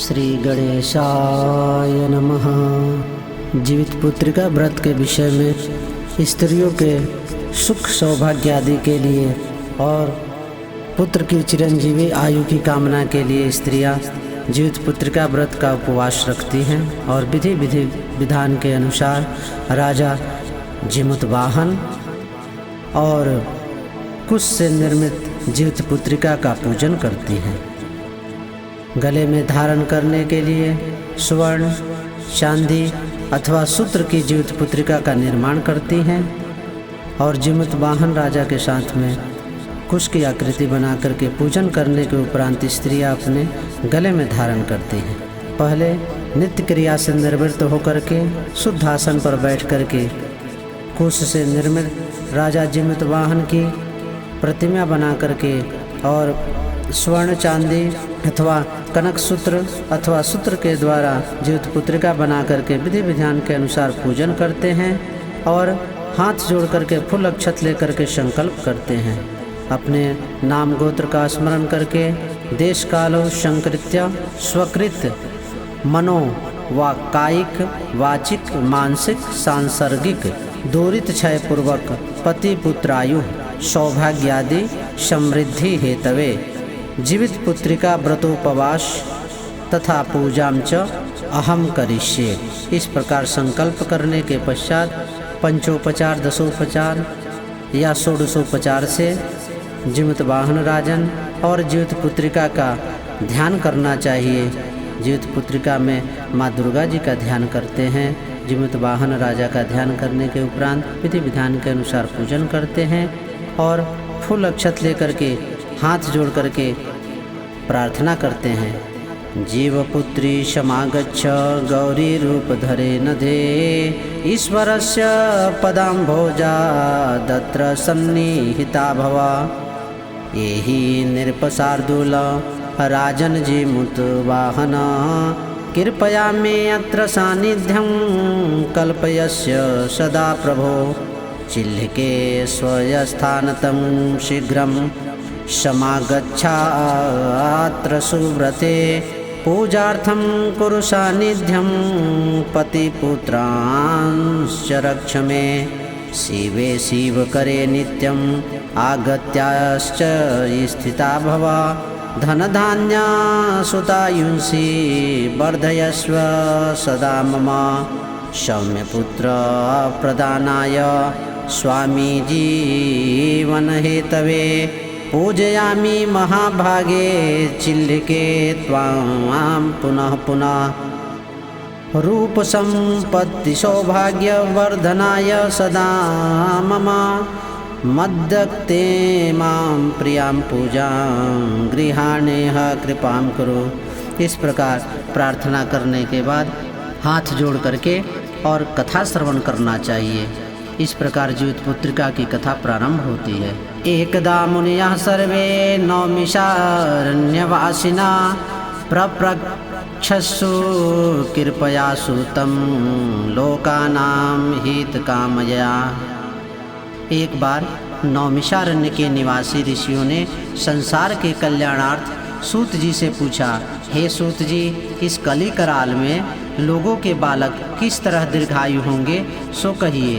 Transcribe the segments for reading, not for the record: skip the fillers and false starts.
श्री गणेशाय नमः। जीवित पुत्रिका व्रत के विषय में स्त्रियों के सुख सौभाग्य आदि के लिए और पुत्र की चिरंजीवी आयु की कामना के लिए स्त्रियां जीवित पुत्रिका व्रत का उपवास रखती हैं और विधि विधान के अनुसार राजा जिमुतवाहन और कुश से निर्मित जीवित पुत्रिका का पूजन करती हैं। गले में धारण करने के लिए स्वर्ण, चांदी अथवा सूत्र की जीवित पुत्रिका का निर्माण करती हैं और जिमुतवाहन राजा के साथ में कुश की आकृति बना करके पूजन करने के उपरांत स्त्रियां अपने गले में धारण करती हैं। पहले नित्य क्रिया से निवृत्त होकर के शुद्ध आसन पर बैठ करके कुश से निर्मित राजा जिमुतवाहन की प्रतिमा बना करके और स्वर्ण, चांदी अथवा कनक सूत्र अथवा सूत्र के द्वारा जीवित पुत्रिका बना करके विधि विधान के अनुसार पूजन करते हैं और हाथ जोड़ करके फूल अक्षत लेकर के संकल्प करते हैं। अपने नाम गोत्र का स्मरण करके देश कालो संकृत्य स्वकृत मनो व कायिक वाचिक मानसिक सांसर्गिक दूरित क्षय पूर्वक पति पुत्रायु सौभाग्यादि समृद्धि हेतवे जीवित पुत्रिका व्रतोपवास तथा पूजाम च अहम करिष्ये। इस प्रकार संकल्प करने के पश्चात पंचोपचार, दशोपचार या षोडशोपचार से जिमुतवाहन राजन और जीवित पुत्रिका का ध्यान करना चाहिए। जीवित पुत्रिका में माँ दुर्गा जी का ध्यान करते हैं। जिमुतवाहन राजा का ध्यान करने के उपरांत विधि विधान के अनुसार पूजन करते हैं और फूल अक्षत लेकर के हाथ जोड़ करके प्रार्थना करते हैं। जीवपुत्री समागच्छ गौरी रूप धरे नधे ईश्वरस्य पदाम्भोजा दत्र सन्निहिता भवा। एहि नृपशार्दूल राजन जिमुतवाहन कृपया मे अत्र सान्निध्यं कल्पयस्य सदा प्रभो। चिल्लिके स्वयस्थानतं शीघ्रं समागच्छात्र सुव्रते पूजार्थं कुरु सान्निध्यं पतिपुत्रांश्च रक्ष मे। शिवे शिवकरे नित्यं आगत्याश्च स्थिता भवा। धनधान्य सुतायुंसि वर्धयस्व सदा मम। सौम्यपुत्र प्रदानाय स्वामी जीवन हेतवे पूजयामि महाभागे चिल्लिके त्वां पुनः पुनः। रूप संपत्ति सौभाग्य वर्धनाय सदा मम मद्दक्ते मां प्रियां पूजां गृहाणेह कृपां कुरु। इस प्रकार प्रार्थना करने के बाद हाथ जोड़ करके और कथा श्रवण करना चाहिए। इस प्रकार जीवित पुत्रिका की कथा प्रारंभ होती है। एकदा मुनियः सर्वे नौमिषारण्यवासिना प्रप्रच्छस्सु कृपया सूतं लोकानां हितकामया। एक बार नौमिषारण्य के निवासी ऋषियों ने संसार के कल्याणार्थ सूत जी से पूछा, हे सूत जी, इस कली कराल में लोगों के बालक किस तरह दीर्घायु होंगे, सो कहिए।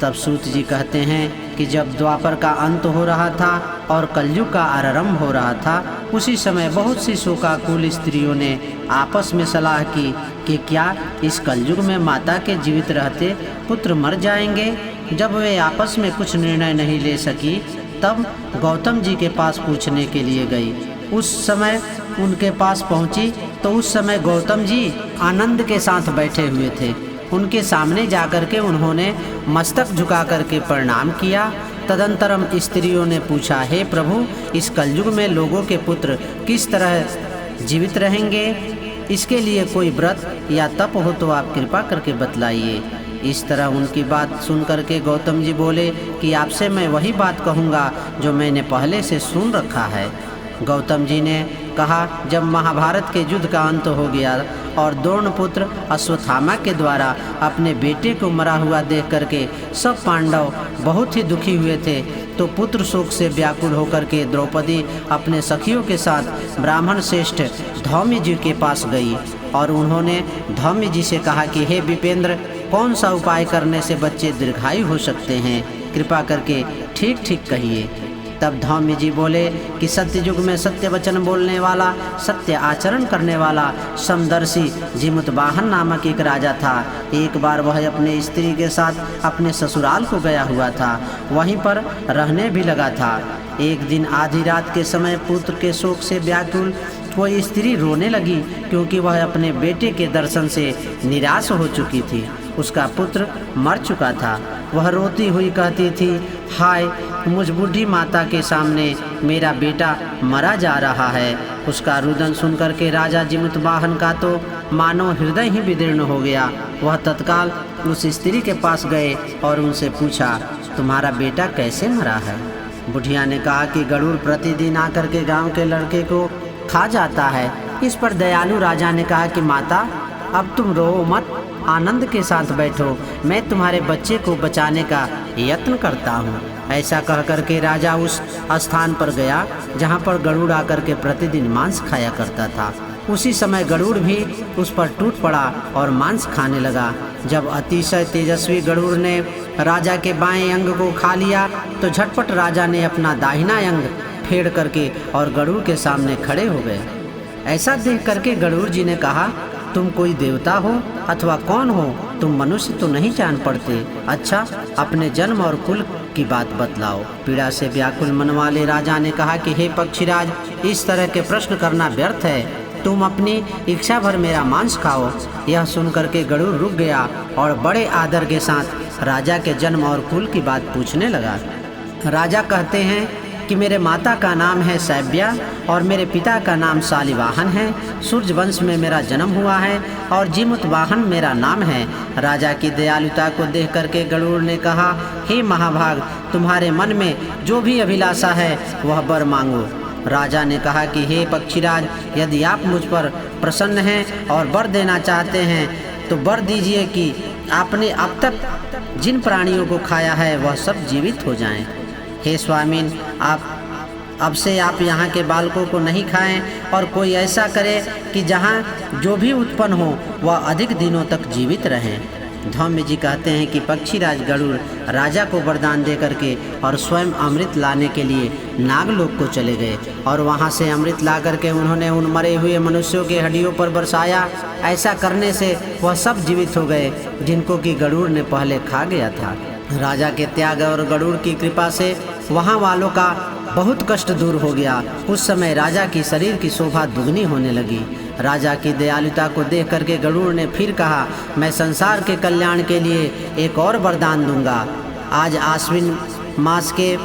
तब सूत जी कहते हैं कि जब द्वापर का अंत हो रहा था और कलयुग का आरंभ हो रहा था, उसी समय बहुत सी शोकाकुल स्त्रियों ने आपस में सलाह की कि क्या इस कलयुग में माता के जीवित रहते पुत्र मर जाएंगे। जब वे आपस में कुछ निर्णय नहीं ले सकी तब गौतम जी के पास पूछने के लिए गई। उस समय उनके पास पहुंची तो उस समय गौतम जी आनंद के साथ बैठे हुए थे। उनके सामने जाकर के उन्होंने मस्तक झुका करके प्रणाम किया। तदंतरम स्त्रियों ने पूछा, हे प्रभु, इस कलयुग में लोगों के पुत्र किस तरह जीवित रहेंगे, इसके लिए कोई व्रत या तप हो तो आप कृपा करके बतलाइए। इस तरह उनकी बात सुन करके गौतम जी बोले कि आपसे मैं वही बात कहूँगा जो मैंने पहले से सुन रखा है। गौतम जी ने कहा, जब महाभारत के युद्ध का अंत हो गया और द्रोणपुत्र अश्वत्थामा के द्वारा अपने बेटे को मरा हुआ देख करके सब पांडव बहुत ही दुखी हुए थे। तो पुत्र शोक से व्याकुल होकर के द्रौपदी अपने सखियों के साथ ब्राह्मण श्रेष्ठ धौम्य जी के पास गई और उन्होंने धौम्य जी से कहा कि हे विपेंद्र, कौन सा उपाय करने से बच्चे दीर्घायु हो सकते हैं, कृपा करके ठीक ठीक कहिए। तब धौम्य जी बोले कि सत्य युग में सत्य वचन बोलने वाला, सत्य आचरण करने वाला समदर्शी जीमूतवाहन नामक एक राजा था। एक बार वह अपने स्त्री के साथ अपने ससुराल को गया हुआ था, वहीं पर रहने भी लगा था। एक दिन आधी रात के समय पुत्र के शोक से व्याकुल कोई स्त्री रोने लगी, क्योंकि वह अपने बेटे के दर्शन से निराश हो चुकी थी। उसका पुत्र मर चुका था। वह रोती हुई कहती थी, हाय, मुझ बूढ़ी माता के सामने मेरा बेटा मरा जा रहा है। उसका रुदन सुनकर के राजा जीमूतवाहन का तो मानो हृदय ही विदीर्ण हो गया। वह तत्काल उस स्त्री के पास गए और उनसे पूछा, तुम्हारा बेटा कैसे मरा है? बुढ़िया ने कहा कि गरुड़ प्रतिदिन आकर के गांव के लड़के को खा जाता है। इस पर दयालु राजा ने कहा कि माता, अब तुम रो मत, आनंद के साथ बैठो, मैं तुम्हारे बच्चे को बचाने का यत्न करता हूँ। ऐसा कह करके राजा उस स्थान पर गया जहाँ पर गरुड़ आकर के प्रतिदिन मांस खाया करता था। उसी समय गरुड़ भी उस पर टूट पड़ा और मांस खाने लगा। जब अतिशय तेजस्वी गरुड़ ने राजा के बाएं अंग को खा लिया तो झटपट राजा ने अपना दाहिना अंग फेड़ करके और गरुड़ के सामने खड़े हो गए। ऐसा देख करके गरुड़ जी ने कहा, तुम कोई देवता हो अथवा कौन हो? तुम मनुष्य तो नहीं जान पड़ते। अच्छा, अपने जन्म और कुल की बात बतलाओ। पीड़ा से व्याकुल मन वाले राजा ने कहा कि हे पक्षीराज, इस तरह के प्रश्न करना व्यर्थ है, तुम अपनी इच्छा भर मेरा मांस खाओ। यह सुनकर के गरुड़ रुक गया और बड़े आदर के साथ राजा के जन्म और कुल की बात पूछने लगा। राजा कहते हैं कि मेरे माता का नाम है सैव्या और मेरे पिता का नाम शालिवाहन है। सूर्य वंश में मेरा जन्म हुआ है और जीमूतवाहन मेरा नाम है। राजा की दयालुता को देख करके गरुड़ ने कहा, हे महाभाग, तुम्हारे मन में जो भी अभिलाषा है वह वर मांगो। राजा ने कहा कि हे पक्षीराज, यदि आप मुझ पर प्रसन्न हैं और वर देना चाहते हैं तो वर दीजिए कि आपने अब तक जिन प्राणियों को खाया है वह सब जीवित हो जाएं। हे स्वामीन, अब से आप यहाँ के बालकों को नहीं खाएं और कोई ऐसा करे कि जहाँ जो भी उत्पन्न हो वह अधिक दिनों तक जीवित रहें। धौम्य जी कहते हैं कि पक्षीराज गरुड़ राजा को वरदान दे करके और स्वयं अमृत लाने के लिए नागलोक को चले गए और वहाँ से अमृत ला करके उन्होंने उन मरे हुए मनुष्यों के हड्डियों पर बरसाया। ऐसा करने से वह सब जीवित हो गए जिनको कि गरुड़ ने पहले खा गया था। राजा के त्याग और गरुड़ की कृपा से वहाँ वालों का बहुत कष्ट दूर हो गया। उस समय राजा की शरीर की शोभा दुगनी होने लगी। राजा की दयालुता को देख करके गरुड़ ने फिर कहा, मैं संसार के कल्याण के लिए एक और वरदान दूंगा। आज आश्विन मास के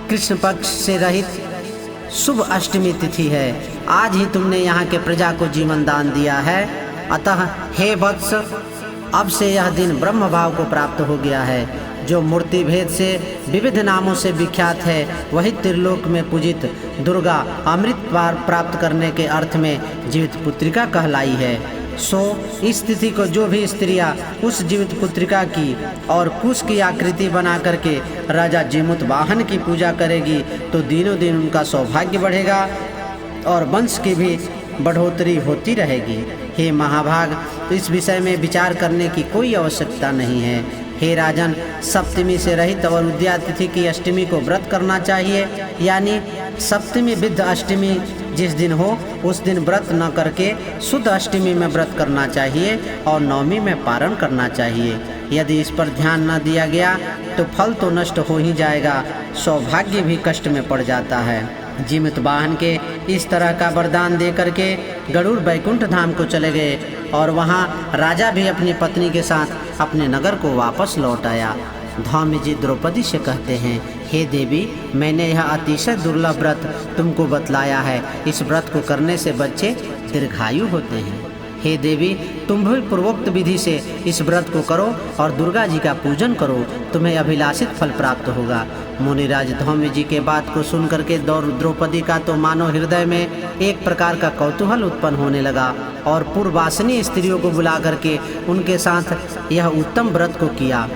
कृष्ण पक्ष से रहित शुभ अष्टमी तिथि है। आज ही तुमने यहाँ के प्रजा को जीवन दान दिया है, अतः हे वत्स, अब से यह दिन ब्रह्म भाव को प्राप्त हो गया है। जो मूर्ति भेद से विविध नामों से विख्यात है वही त्रिलोक में पूजित दुर्गा अमृत प्राप्त करने के अर्थ में जीवित पुत्रिका कहलाई है। सो इस तिथि को जो भी स्त्रियां उस जीवित पुत्रिका की और कुश की आकृति बना करके राजा जीमूतवाहन की पूजा करेगी तो दिनों दिन उनका सौभाग्य बढ़ेगा और वंश की भी बढ़ोतरी होती रहेगी। हे महाभाग, इस विषय में विचार करने की कोई आवश्यकता नहीं है। हे राजन, सप्तमी से रहित और उद्या तिथि की अष्टमी को व्रत करना चाहिए, यानी सप्तमी विद्ध अष्टमी जिस दिन हो उस दिन व्रत न करके शुद्ध अष्टमी में व्रत करना चाहिए और नवमी में पारण करना चाहिए। यदि इस पर ध्यान न दिया गया तो फल तो नष्ट हो ही जाएगा, सौभाग्य भी कष्ट में पड़ जाता है। जीमूतवाहन के इस तरह का वरदान दे करके गरुड़ बैकुंठ धाम को चले गए और वहाँ राजा भी अपनी पत्नी के साथ अपने नगर को वापस लौट आया। धौम्य जी द्रौपदी से कहते हैं, हे देवी, मैंने यह अतिशय दुर्लभ व्रत तुमको बतलाया है। इस व्रत को करने से बच्चे दीर्घायु होते हैं। हे देवी, तुम भी पूर्वोक्त विधि से इस व्रत को करो और दुर्गा जी का पूजन करो, तुम्हें अभिलाषित फल प्राप्त होगा। मुनिराज धौम्य जी के बात को सुन करके द्रौपदी का तो मानो हृदय में एक प्रकार का कौतूहल उत्पन्न होने लगा और पूर्ववासिनी स्त्रियों को बुला करके उनके साथ यह उत्तम व्रत को किया।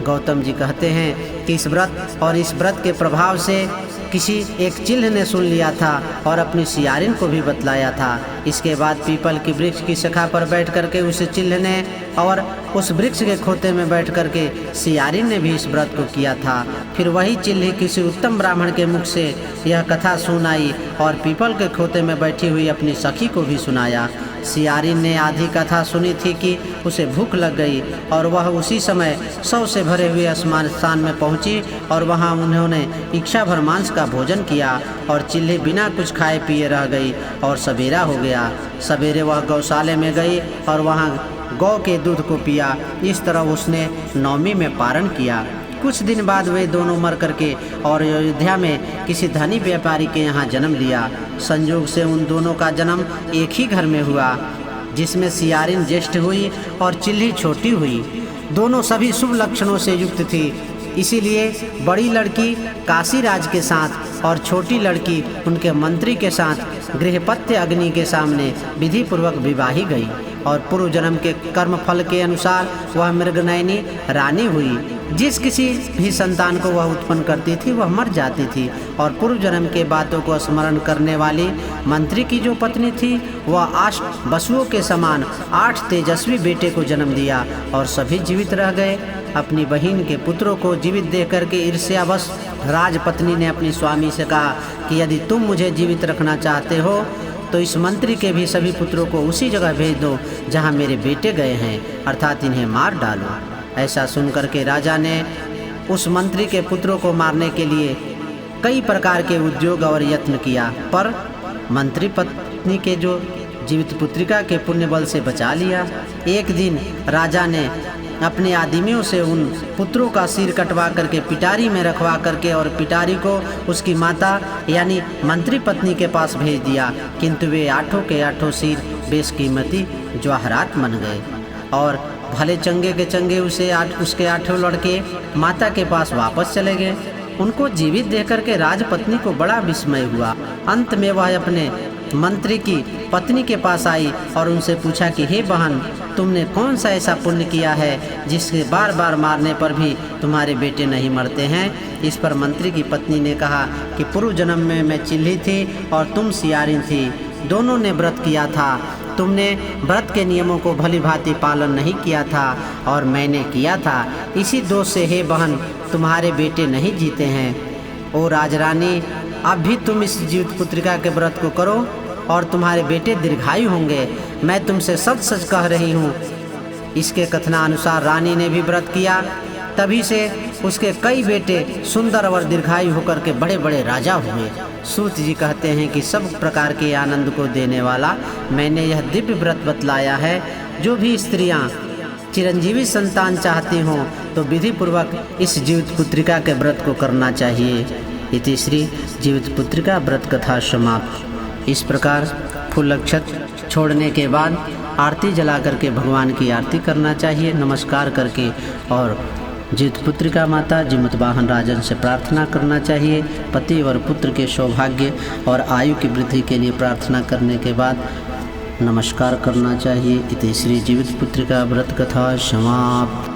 गौतम जी कहते हैं कि इस व्रत और इस व्रत के प्रभाव से किसी एक चिल्ह ने सुन लिया था और अपनी सियारिन को भी बतलाया था। इसके बाद पीपल की वृक्ष की शाखा पर बैठ करके उस चिल्ह ने और उस वृक्ष के खोते में बैठ करके सियारिन ने भी इस व्रत को किया था। फिर वही चिल्ह किसी उत्तम ब्राह्मण के मुख से यह कथा सुनाई और पीपल के खोते में बैठी हुई अपनी सखी को भी सुनाया। सियारिन ने आधी कथा सुनी थी कि उसे भूख लग गई और वह उसी समय 100 से भरे हुए स्थान में पहुंची और वहां उन्होंने इच्छा भर मांस का भोजन किया और चिल्ली बिना कुछ खाए पिए रह गई और सवेरा हो गया। सवेरे वह गौशाले में गई और वहां गौ के दूध को पिया। इस तरह उसने नवमी में पारण किया। कुछ दिन बाद वे दोनों मर करके और अयोध्या में किसी धनी व्यापारी के यहाँ जन्म लिया। संयोग से उन दोनों का जन्म एक ही घर में हुआ, जिसमें सियारिन ज्येष्ठ हुई और चिल्ली छोटी हुई। दोनों सभी शुभ लक्षणों से युक्त थी, इसीलिए बड़ी लड़की काशीराज के साथ और छोटी लड़की उनके मंत्री के साथ गृहपत्य अग्नि के सामने विधि पूर्वक विवाही गई और पूर्व जन्म के कर्म फल के अनुसार वह मृगनयनी रानी हुई। जिस किसी भी संतान को वह उत्पन्न करती थी वह मर जाती थी और पूर्व जन्म के बातों को स्मरण करने वाली मंत्री की जो पत्नी थी वह 8 वसुओं के समान 8 तेजस्वी बेटे को जन्म दिया और सभी जीवित रह गए। अपनी बहन के पुत्रों को जीवित देख करके ईर्ष्यावश राजपत्नी ने अपनी स्वामी से कहा कि यदि तुम मुझे जीवित रखना चाहते हो तो इस मंत्री के भी सभी पुत्रों को उसी जगह भेज दो जहाँ मेरे बेटे गए हैं, अर्थात इन्हें मार डालो। ऐसा सुनकर के राजा ने उस मंत्री के पुत्रों को मारने के लिए कई प्रकार के उद्योग और यत्न किया, पर मंत्री पत्नी के जो जीवित पुत्रिका के पुण्य बल से बचा लिया। एक दिन राजा ने अपने आदमियों से उन पुत्रों का सिर कटवा करके पिटारी में रखवा करके और पिटारी को उसकी माता यानी मंत्री पत्नी के पास भेज दिया, किंतु वे 8 के 8 सिर बेशकीमती जवाहरात बन गए और भले चंगे के चंगे उसके 8 लड़के माता के पास वापस चले गए। उनको जीवित देख करके राजपत्नी को बड़ा विस्मय हुआ। अंत में वह अपने मंत्री की पत्नी के पास आई और उनसे पूछा कि हे बहन, तुमने कौन सा ऐसा पुण्य किया है जिसके बार बार मारने पर भी तुम्हारे बेटे नहीं मरते हैं। इस पर मंत्री की पत्नी ने कहा कि पूर्व जन्म में मैं चिल्ली थी और तुम सियारिन थी, दोनों ने व्रत किया था। तुमने व्रत के नियमों को भली भांति पालन नहीं किया था और मैंने किया था, इसी दोष से हे बहन तुम्हारे बेटे नहीं जीते हैं। ओ राजरानी, अब भी तुम इस जीवित पुत्रिका के व्रत को करो और तुम्हारे बेटे दीर्घायु होंगे, मैं तुमसे सच सच कह रही हूँ। इसके कथनानुसार रानी ने भी व्रत किया, तभी से उसके कई बेटे सुंदर और दीर्घायु होकर के बड़े बड़े राजा हुए। सूत जी कहते हैं कि सब प्रकार के आनंद को देने वाला मैंने यह दिव्य व्रत बतलाया है। जो भी स्त्रियां चिरंजीवी संतान चाहती हों तो विधि पूर्वक इस जीवित पुत्रिका के व्रत को करना चाहिए। इति श्री जीवित पुत्रिका व्रत कथा समाप्त। इस प्रकार फूल अक्षत छोड़ने के बाद आरती जला करके भगवान की आरती करना चाहिए नमस्कार करके, और जीवित पुत्रिका माता जीमूत वाहन राजन से प्रार्थना करना चाहिए। पति और पुत्र के सौभाग्य और आयु की वृद्धि के लिए प्रार्थना करने के बाद नमस्कार करना चाहिए। इति श्री जीवित पुत्रिका व्रत कथा समाप्त।